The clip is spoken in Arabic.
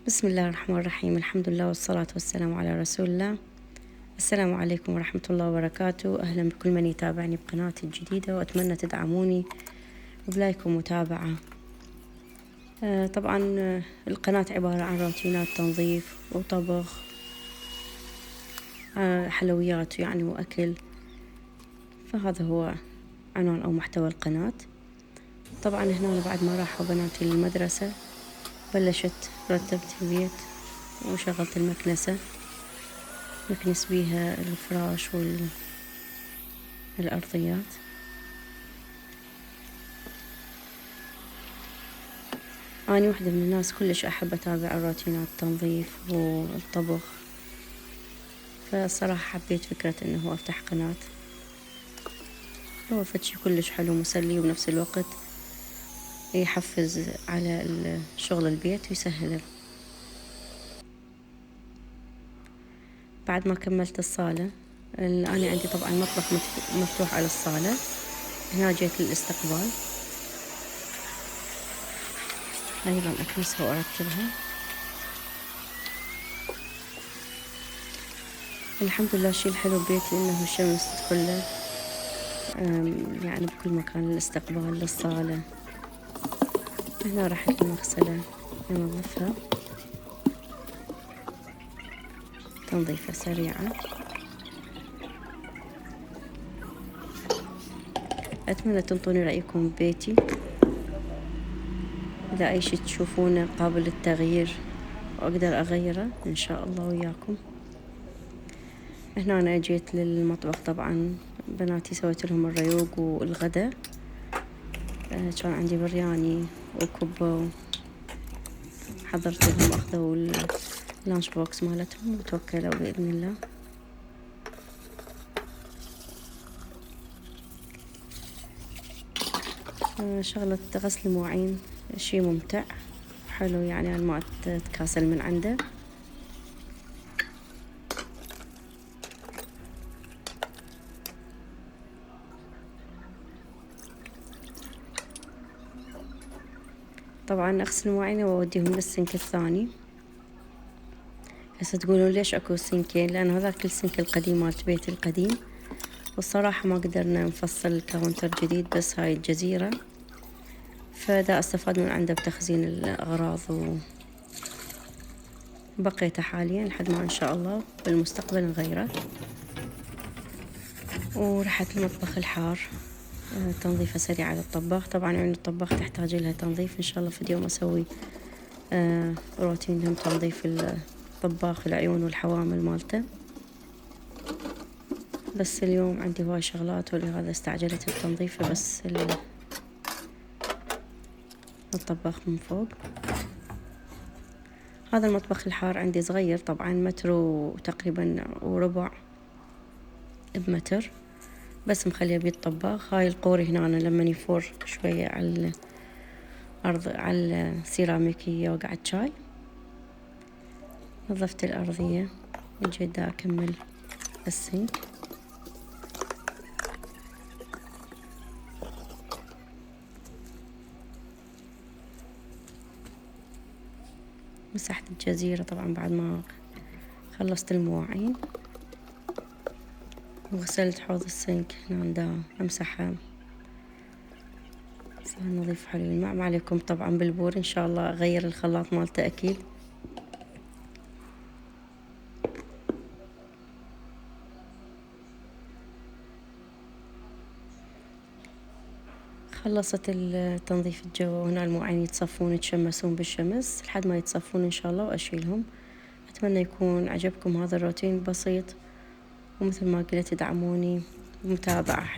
بسم الله الرحمن الرحيم. الحمد لله والصلاة والسلام على رسول الله. السلام عليكم ورحمة الله وبركاته. أهلا بكل من يتابعني بقناتي الجديدة، وأتمنى تدعموني بلايك ومتابعة. طبعا القناة عبارة عن روتينات تنظيف وطبخ، حلويات يعني وأكل، فهذا هو عنوان أو محتوى القناة. طبعا هنا بعد ما راحوا بناتي للمدرسة بلشت رتبت البيت وشغلت المكنسة، نكنس بيها الفراش والأرضيات. أنا واحدة من الناس كلش أحب أتابع الروتينات التنظيف والطبخ، فالصراحة حبيت فكرة إنه أفتح قناة. هو فد شي كلش حلو مسلي، وبنفس الوقت يحفز على شغل البيت ويسهله. بعد ما كملت الصالة، أنا عندي طبعا مطبخ مفتوح على الصالة، هنا جيت للاستقبال أيضا أكنسها وأرتبها. الحمد لله الشي الحلو ببيتي إنه الشمس تدخله يعني بكل مكان، للاستقبال للصالة. هنا راحت المغسلة ننظفها تنظيفة سريعة. أتمنى تنطوني رأيكم ببيتي، إذا أي شي تشوفونه قابل للتغيير وأقدر أغيره إن شاء الله وياكم. هنا أنا جيت للمطبخ، طبعا بناتي سويت لهم الريوق والغدا. كان عندي برياني وكبة، حضرت لهم أخذوا اللانش بوكس مالتهم وتوكلوا بإذن الله. شغلة غسل المواعين شي ممتع حلو، يعني أنا ما أتكاسل من عنده. طبعا أغسل المواعين وأوديهم للسنك الثاني. هسه تقولون ليش أكو سنكين؟ لأن هذاك السنك القديم مالت بيتي القديم، والصراحة ما قدرنا نفصل الكاونتر جديد، بس هاي الجزيرة، فدا استفاد من عنده بتخزين الأغراض، وبقيته حاليا لحد ما إن شاء الله بالمستقبل نغيره. ورحت المطبخ الحار، تنظيفة سريعة للطباخ. طبعا عيون الطباخ تحتاج لها تنظيف، إن شاء الله في يوم أسوي روتين لهم تنظيف الطباخ، العيون والحوامل مالته. بس اليوم عندي هواي شغلات، ولهذا استعجلت التنظيفة بس الطباخ من فوق. هذا المطبخ الحار عندي صغير، طبعا متر وتقريبا وربع بمتر، بس مخليه بيه الطباخ. هاي القوري هنا لما يفور شوية على الأرض على السيراميكية وقعد شاي. نظفت الأرضية وجيت دا أكمل السنك. مسحت الجزيرة طبعا بعد ما خلصت المواعين، وغسلت حوض السنك هنا دا أمسحها. صار نظيف حلو. الماء ما عليكم طبعا بالبور، إن شاء الله أغير الخلاط مالته أكيد. خلصت التنظيف الجو، وهنا المواعين يتصفون يتشمسون بالشمس لحد ما يتصفون إن شاء الله وأشيلهم. أتمنى يكون عجبكم هذا الروتين بسيط، ومثل ما قلت ادعموني بمتابعة حلوة.